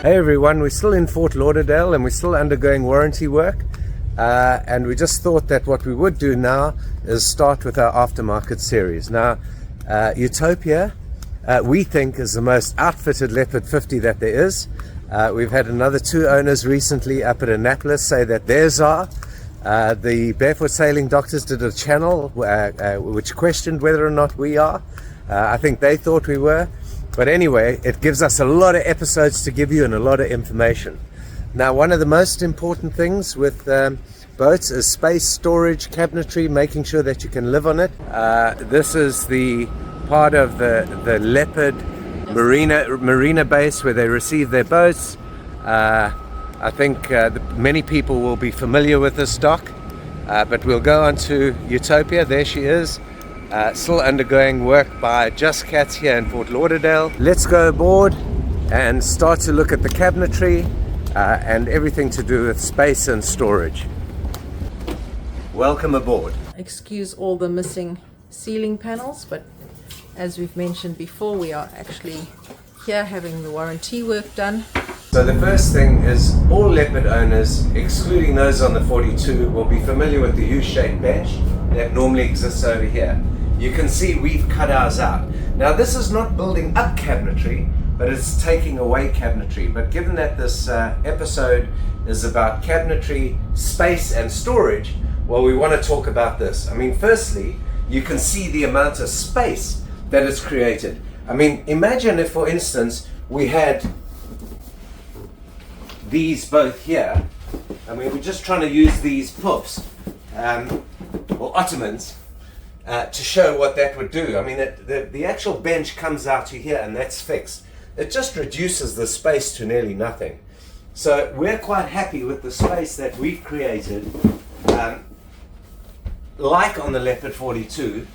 Hey everyone, we're still in Fort Lauderdale and we're still undergoing warranty work, and we just thought that what we would do now is start with our aftermarket series. Now Utopia we think is the most outfitted Leopard 50 that there is. We've had another two owners recently up at Annapolis say that theirs are. The Barefoot Sailing Doctors did a channel which questioned whether or not we are. I think they thought we were. But anyway, it gives us a lot of episodes to give you and a lot of information. Now, one of the most important things with boats is space, storage, cabinetry, making sure that you can live on it. This is the part of the Leopard marina base where they receive their boats. I think many people will be familiar with this dock, but we'll go on to Utopia. There she is. Still undergoing work by Just Cats here in Fort Lauderdale. Let's go aboard and start to look at the cabinetry and everything to do with space and storage. Welcome aboard. Excuse all the missing ceiling panels, but as we've mentioned before, we are actually here having the warranty work done. So the first thing is all Leopard owners, excluding those on the 42, will be familiar with the U-shaped bench that normally exists over here. You can see we've cut ours out. Now this is not building up cabinetry, but it's taking away cabinetry. But given that this episode is about cabinetry, space and storage, well, we want to talk about this. I mean, firstly, you can see the amount of space that is created. I mean, imagine if, for instance, we had these both here. I mean, we're just trying to use these puffs or ottomans to show what that would do. I mean, the actual bench comes out to here and that's fixed. It just reduces the space to nearly nothing. So we're quite happy with the space that we've created, like on the Leopard 42,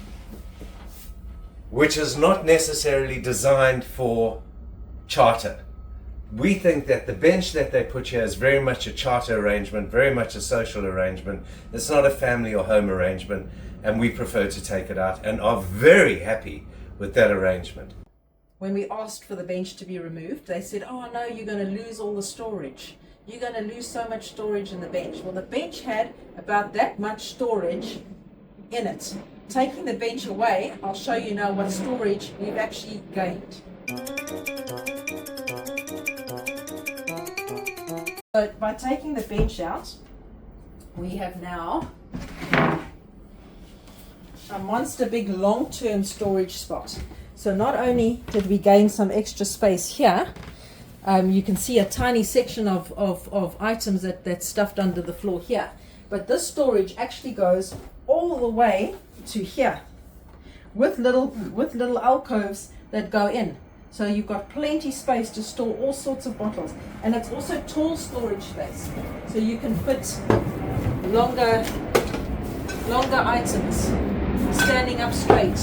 which is not necessarily designed for charter. We think that the bench that they put here is very much a charter arrangement, very much a social arrangement. It's not a family or home arrangement, and we prefer to take it out and are very happy with that arrangement. When we asked for the bench to be removed, they said, oh no, you're going to lose all the storage. You're going to lose so much storage in the bench. Well, the bench had about that much storage in it. Taking the bench away, I'll show you now what storage we've actually gained. So by taking the bench out, we have now a monster big long-term storage spot. So not only did we gain some extra space here, you can see a tiny section of items that's stuffed under the floor here, but this storage actually goes all the way to here with little alcoves that go in. So you've got plenty space to store all sorts of bottles, and it's also tall storage space, so you can fit longer items standing up straight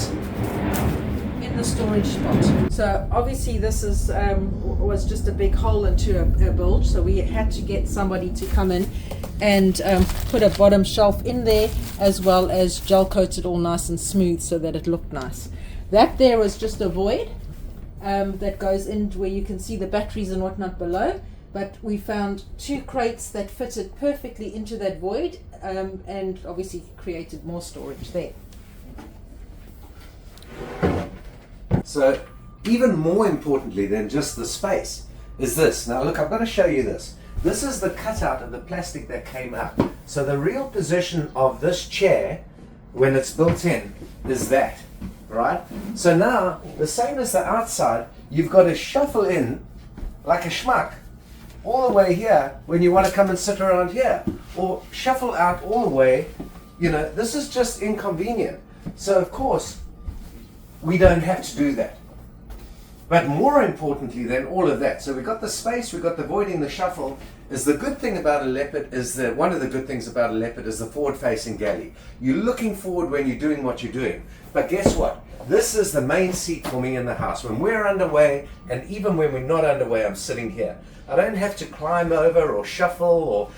in the storage spot. So obviously this is was just a big hole into a bilge, so we had to get somebody to come in and put a bottom shelf in there, as well as gel coat it all nice and smooth so that it looked nice. That there was just a void that goes in where you can see the batteries and whatnot below, but we found two crates that fitted perfectly into that void, and obviously created more storage there. So even more importantly than just the space is this. Now look, I've got to show you this. This is the cutout of the plastic that came up. So the real position of this chair when it's built in is that, right? So now, the same as the outside, you've got to shuffle in like a schmuck all the way here when you want to come and sit around here, or shuffle out all the way. You know, this is just inconvenient. So of course, we don't have to do that. But more importantly than all of that, so we've got the space, we've got the voiding, the shuffle, is the good thing about a Leopard is that one of the good things about a Leopard is the forward-facing galley. You're looking forward when you're doing what you're doing. But guess what? This is the main seat for me in the house. When we're underway, and even when we're not underway, I'm sitting here. I don't have to climb over or shuffle, or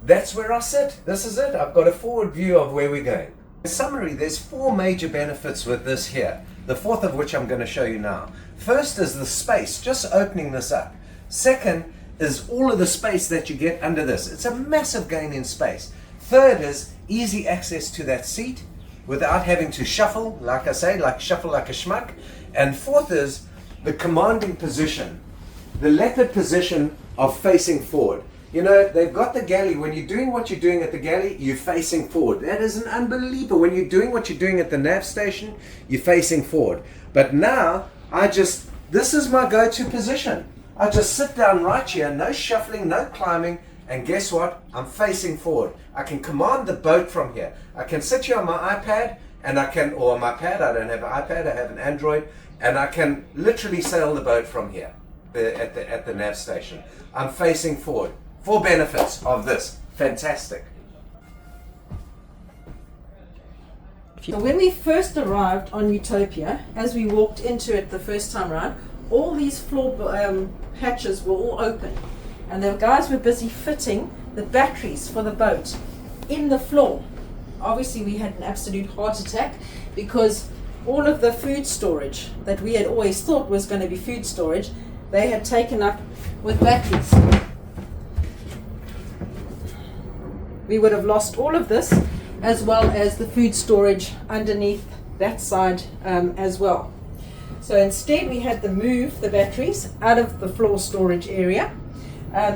that's where I sit. This is it. I've got a forward view of where we're going. In summary, there's four major benefits with this here, the fourth of which I'm going to show you now. First is the space, just opening this up. Second, is all of the space that you get under this. It's a massive gain in space. Third is easy access to that seat without having to shuffle, like I say, shuffle like a schmuck. And fourth is the commanding position, the Leopard position of facing forward. You know, they've got the galley. When you're doing what you're doing at the galley, you're facing forward. That is an unbelievable. When you're doing what you're doing at the nav station, you're facing forward. But now, this is my go-to position. I just sit down right here, no shuffling, no climbing, and guess what? I'm facing forward. I can command the boat from here. I can sit here on my iPad, or my pad. I don't have an iPad, I have an Android, and I can literally sail the boat from here at the nav station. I'm facing forward. 4 benefits of this. Fantastic. So when we first arrived on Utopia, as we walked into it the first time around, all these floor hatches were all open, and the guys were busy fitting the batteries for the boat in the floor. Obviously we had an absolute heart attack because all of the food storage that we had always thought was going to be food storage, they had taken up with batteries. We would have lost all of this, as well as the food storage underneath that side as well. So instead we had to move the batteries out of the floor storage area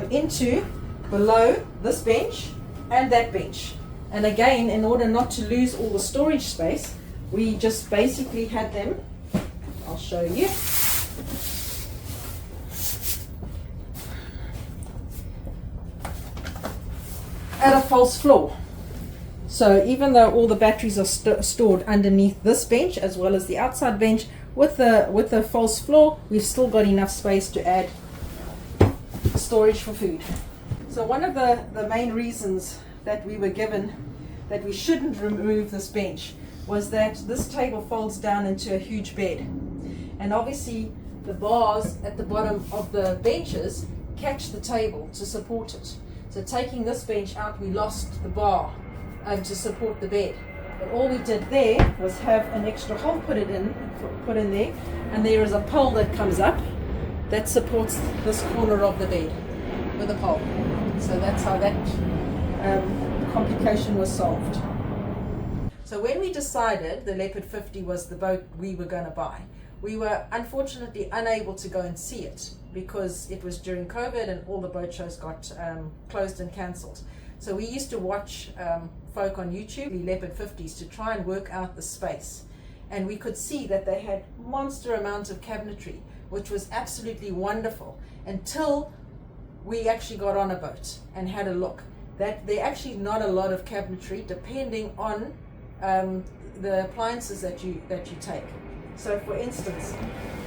into below this bench and that bench. And again, in order not to lose all the storage space, we just basically had them, I'll show you, at a false floor. So even though all the batteries are stored underneath this bench as well as the outside bench, with the false floor, we've still got enough space to add storage for food. So one of the main reasons that we were given that we shouldn't remove this bench was that this table folds down into a huge bed, and obviously the bars at the bottom of the benches catch the table to support it. So taking this bench out, we lost the bar to support the bed. But all we did there was have an extra hole put in there, and there is a pole that comes up that supports this corner of the bed with a pole. So that's how that complication was solved. So when we decided the Leopard 50 was the boat we were going to buy, we were unfortunately unable to go and see it because it was during COVID and all the boat shows got closed and cancelled. So we used to watch folk on YouTube, the Leopard 50s, to try and work out the space. And we could see that they had monster amounts of cabinetry, which was absolutely wonderful, until we actually got on a boat and had a look. That there actually not a lot of cabinetry depending on the appliances that you take. So for instance,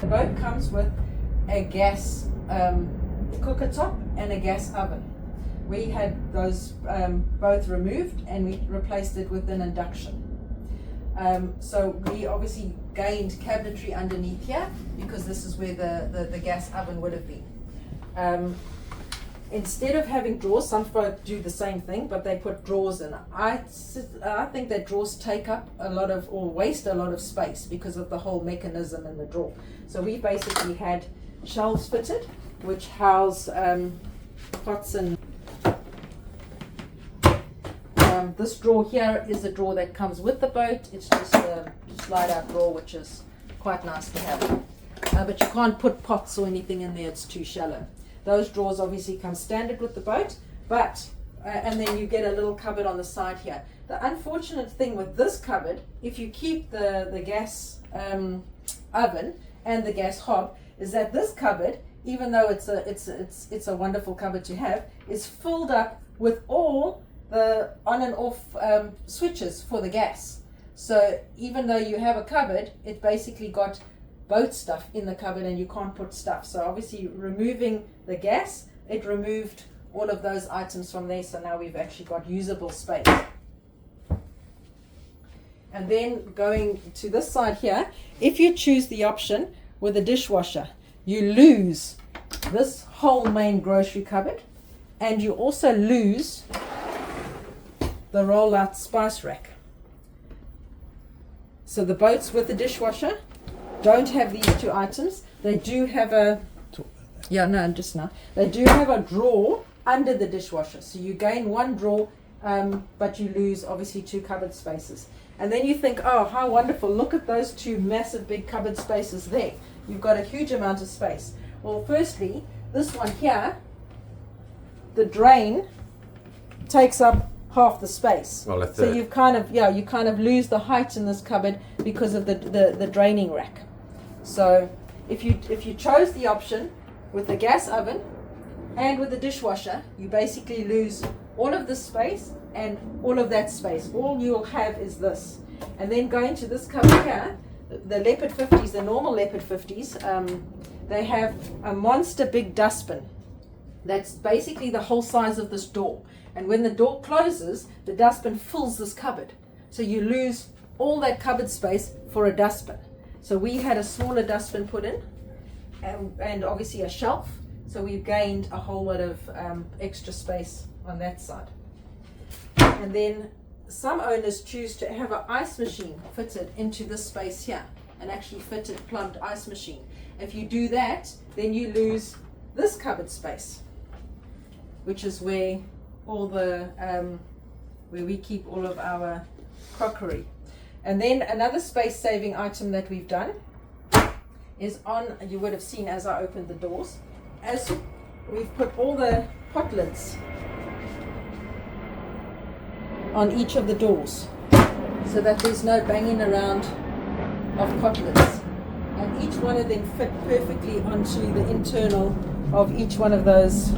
the boat comes with a gas cooker top and a gas oven. We had those both removed and we replaced it with an induction. So we obviously gained cabinetry underneath here because this is where the gas oven would have been. Instead of having drawers, some folk do the same thing, but they put drawers in. I think that drawers take up a lot of, or waste a lot of space because of the whole mechanism in the drawer. So we basically had shelves fitted, which house pots and this drawer here is a drawer that comes with the boat. It's just a slide out drawer, which is quite nice to have. But you can't put pots or anything in there, it's too shallow. Those drawers obviously come standard with the boat, but and then you get a little cupboard on the side here. The unfortunate thing with this cupboard, if you keep the gas oven and the gas hob, is that this cupboard, even though it's a wonderful cupboard to have, is filled up with all the on and off switches for the gas. So even though you have a cupboard, it basically got boat stuff in the cupboard and you can't put stuff. So obviously removing the gas, it removed all of those items from there. So now we've actually got usable space. And then going to this side here, if you choose the option with a dishwasher, you lose this whole main grocery cupboard, and you also lose the roll-out spice rack. So the boats with the dishwasher don't have these two items. They do have a Yeah, no, just now. They do have a drawer under the dishwasher. So you gain one drawer, but you lose obviously 2 cupboard spaces. And then you think, oh, how wonderful. Look at those 2 massive big cupboard spaces there. You've got a huge amount of space. Well, firstly, this one here, the drain takes up half the space. Well, a so third. you've kind of, yeah, you kind of lose the height in this cupboard because of the draining rack. So if you chose the option with the gas oven and with the dishwasher, you basically lose all of this space and all of that space. All you'll have is this. And then going to this cupboard here, the Leopard 50s, the normal Leopard 50s, they have a monster big dustbin. That's basically the whole size of this door. And when the door closes, the dustbin fills this cupboard. So you lose all that cupboard space for a dustbin. So we had a smaller dustbin put in, and obviously a shelf. So we've gained a whole lot of extra space on that side. And then some owners choose to have an ice machine fitted into this space here, an actually fitted plumbed ice machine. If you do that, then you lose this cupboard space, which is where all the where we keep all of our crockery. And then another space saving item that we've done is you would have seen as I opened the doors, as we've put all the pot lids on each of the doors, so that there's no banging around of pot lids, and each one of them fit perfectly onto the internal of each one of those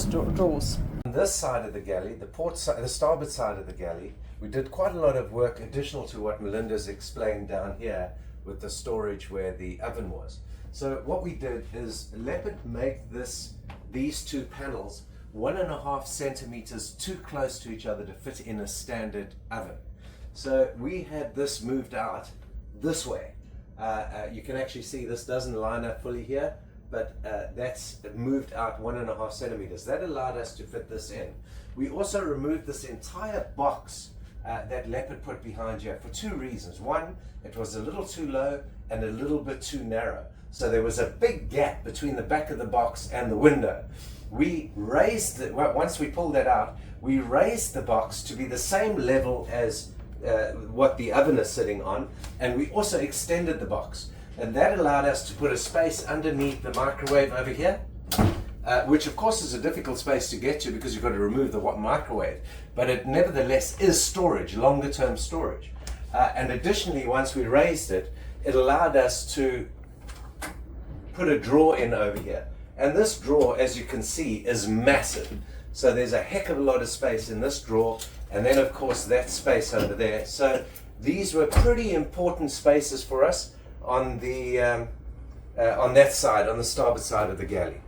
drawers. On this side of the galley, the starboard side of the galley, we did quite a lot of work additional to what Melinda's explained down here with the storage where the oven was. So what we did is Leopard made these 2 panels 1.5 centimeters too close to each other to fit in a standard oven. So we had this moved out this way. You can actually see this doesn't line up fully here, but that's moved out 1.5 centimeters. That allowed us to fit this in. We also removed this entire box that Leopard put behind here for 2 reasons. One, it was a little too low and a little bit too narrow. So there was a big gap between the back of the box and the window. We raised it, once we pulled that out, we raised the box to be the same level as what the oven is sitting on, and we also extended the box. And that allowed us to put a space underneath the microwave over here, which of course is a difficult space to get to because you've got to remove the microwave, but it nevertheless is storage, longer term storage. And additionally, once we raised it, it allowed us to put a drawer in over here. And this drawer, as you can see, is massive. So there's a heck of a lot of space in this drawer, and then of course that space over there. So these were pretty important spaces for us on that side, on the starboard side of the galley.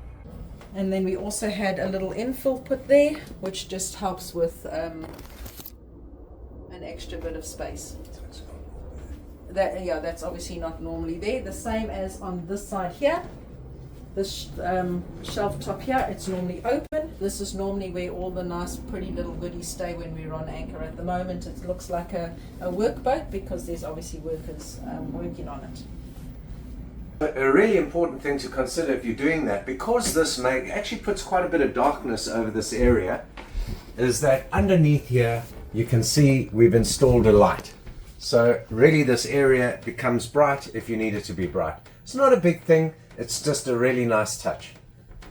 And then we also had a little infill put there, which just helps with an extra bit of space. That's obviously not normally there. The same as on this side here. This shelf top here, it's normally open. This is normally where all the nice pretty little goodies stay when we're on anchor. At the moment it looks like a workboat because there's obviously workers working on it. A really important thing to consider if you're doing that, because this actually puts quite a bit of darkness over this area, is that underneath here you can see we've installed a light. So really this area becomes bright if you need it to be bright. It's not a big thing, it's just a really nice touch.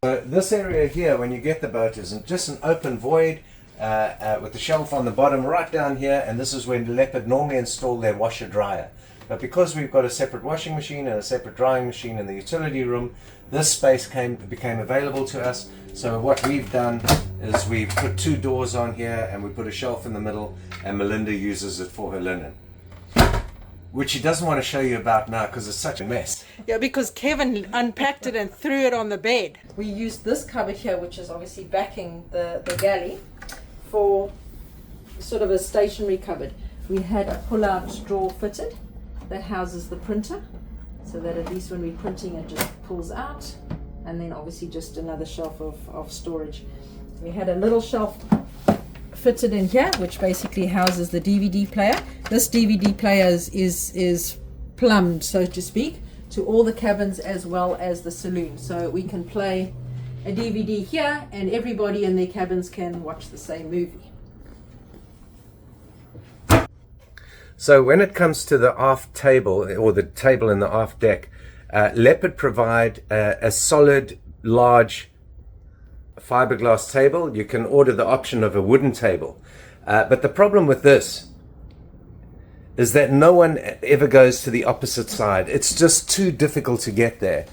So this area here, when you get the boat, is just an open void with the shelf on the bottom right down here, and this is where Leopard normally install their washer dryer. But because we've got a separate washing machine and a separate drying machine in the utility room, this space became available to us. So what we've done is we've put 2 doors on here, and we put a shelf in the middle, and Melinda uses it for her linen, which she doesn't want to show you about now because it's such a mess. Yeah, because Kevin unpacked it and threw it on the bed. We used this cupboard here, which is obviously backing the galley, for sort of a stationary cupboard. We had a pull-out drawer fitted that houses the printer, so that at least when we're printing it just pulls out, and then obviously just another shelf of storage. We had a little shelf fitted in here, which basically houses the DVD player. This DVD player is plumbed, so to speak, to all the cabins as well as the saloon. So we can play a DVD here and everybody in their cabins can watch the same movie. So when it comes to the aft table, or the table in the aft deck, Leopard provide a solid, large fiberglass table. You can order the option of a wooden table. But the problem with this is that no one ever goes to the opposite side. It's just too difficult to get there.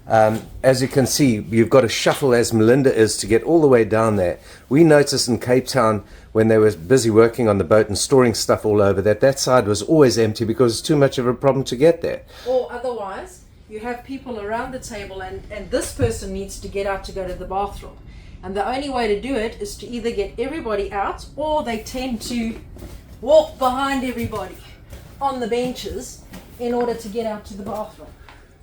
As you can see, you've got to shuffle, as Melinda is, to get all the way down there. We noticed in Cape Town, when they were busy working on the boat and storing stuff all over, that side was always empty because it's too much of a problem to get there. Or otherwise, you have people around the table and this person needs to get out to go to the bathroom. And the only way to do it is to either get everybody out, or they tend to walk behind everybody on the benches in order to get out to the bathroom.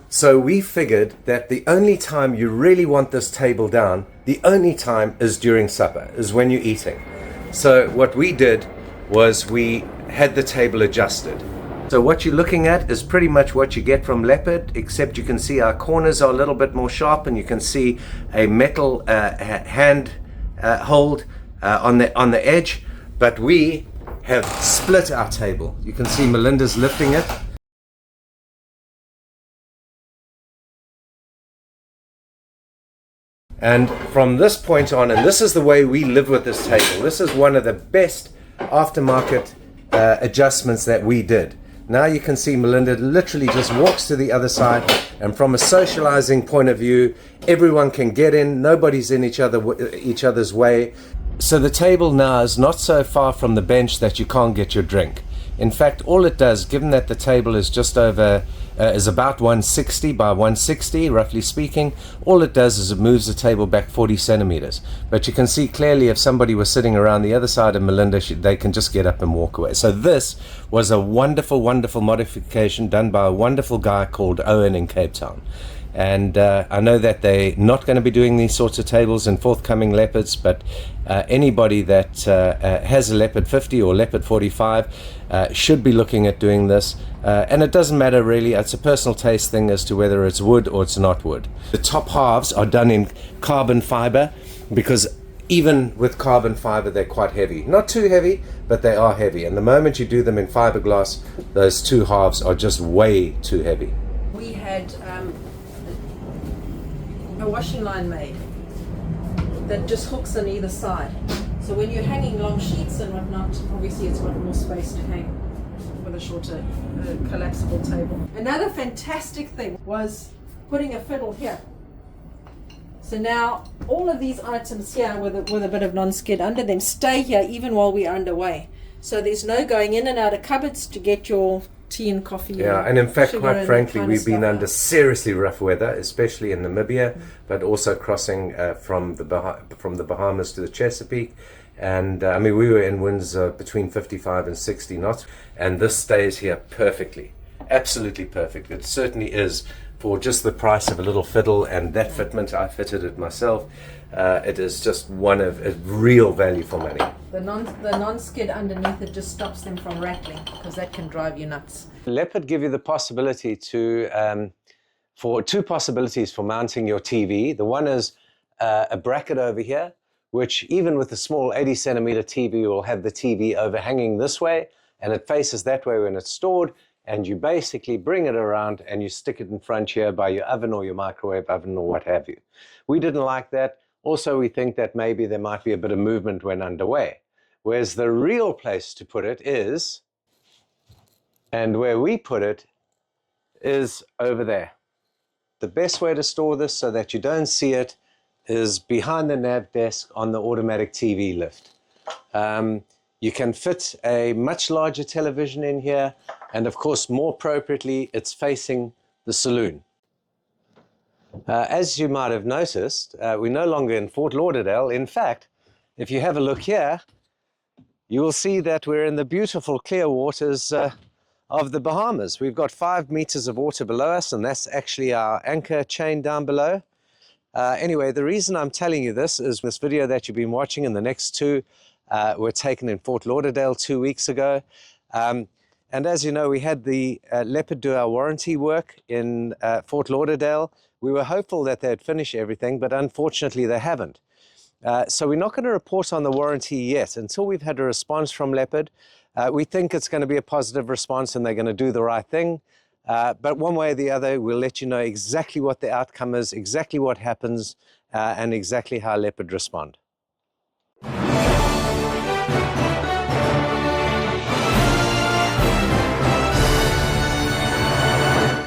So we figured that the only time you really want this table down, the only time is during supper, is when you're eating. So what we did was we had the table adjusted. So what you're looking at is pretty much what you get from Leopard, except you can see our corners are a little bit more sharp, and you can see a metal hand hold on the edge. But we have split our table. You can see Melinda's lifting it. And from this point on, and this is the way we live with this table, this is one of the best aftermarket adjustments that we did. Now you can see Melinda literally just walks to the other side, and from a socializing point of view, everyone can get in, nobody's in each other's way. So the table now is not so far from the bench that you can't get your drink. In fact, all it does, given that the table is just over, is about 160 by 160, roughly speaking, all it does is it moves the table back 40 centimeters. But you can see clearly if somebody was sitting around the other side of Melinda, they can just get up and walk away. So this was a wonderful, wonderful modification done by a wonderful guy called Owen in Cape Town. And I know that they're not going to be doing these sorts of tables in forthcoming Leopards, but anybody that has a Leopard 50 or Leopard 45 should be looking at doing this. And it doesn't matter really, it's a personal taste thing as to whether it's wood or it's not wood. The top halves are done in carbon fiber, because even with carbon fiber they're quite heavy. Not too heavy, but they are heavy. And the moment you do them in fiberglass, those two halves are just way too heavy. We had a washing line made that just hooks on either side. So when you're hanging long sheets and whatnot, obviously it's got more space to hang with a shorter collapsible table. Another fantastic thing was putting a fiddle here. So now all of these items here with a bit of non-skid under them stay here even while we're underway. So there's no going in and out of cupboards to get your tea and coffee. Yeah, and in fact, quite frankly, we've been under seriously rough weather, especially in Namibia, but also crossing from the Bahamas to the Chesapeake. And I mean, we were in winds between 55 and 60 knots, and this stays here perfectly, absolutely perfect. It certainly is, for just the price of a little fiddle and that fitment. I fitted it myself. It is just one of a real value for money. The non-skid underneath it just stops them from rattling, because that can drive you nuts. Leopard give you the possibility to, for two possibilities for mounting your TV. The one is a bracket over here, which even with the small 80 centimeter TV will have the TV overhanging this way, and it faces that way when it's stored, and you basically bring it around and you stick it in front here by your oven or your microwave oven or what have you. We didn't like that. Also, we think that maybe there might be a bit of movement when underway. Whereas the real place to put it is, and where we put it, is over there. The best way to store this so that you don't see it is behind the nav desk on the automatic TV lift. You can fit a much larger television in here, and of course, more appropriately, it's facing the saloon. As you might have noticed, we're no longer in Fort Lauderdale. In fact, if you have a look here, you will see that we're in the beautiful clear waters of the Bahamas. We've got 5 meters of water below us, and that's actually our anchor chain down below. Anyway, the reason I'm telling you this is this video that you've been watching, and the next two were taken in Fort Lauderdale 2 weeks ago. And as you know, we had the Leopard do our warranty work in Fort Lauderdale. We were hopeful that they'd finish everything, but unfortunately they haven't. So we're not going to report on the warranty yet until we've had a response from Leopard. We think it's going to be a positive response and they're going to do the right thing. But one way or the other, we'll let you know exactly what the outcome is, exactly what happens, and exactly how Leopard respond.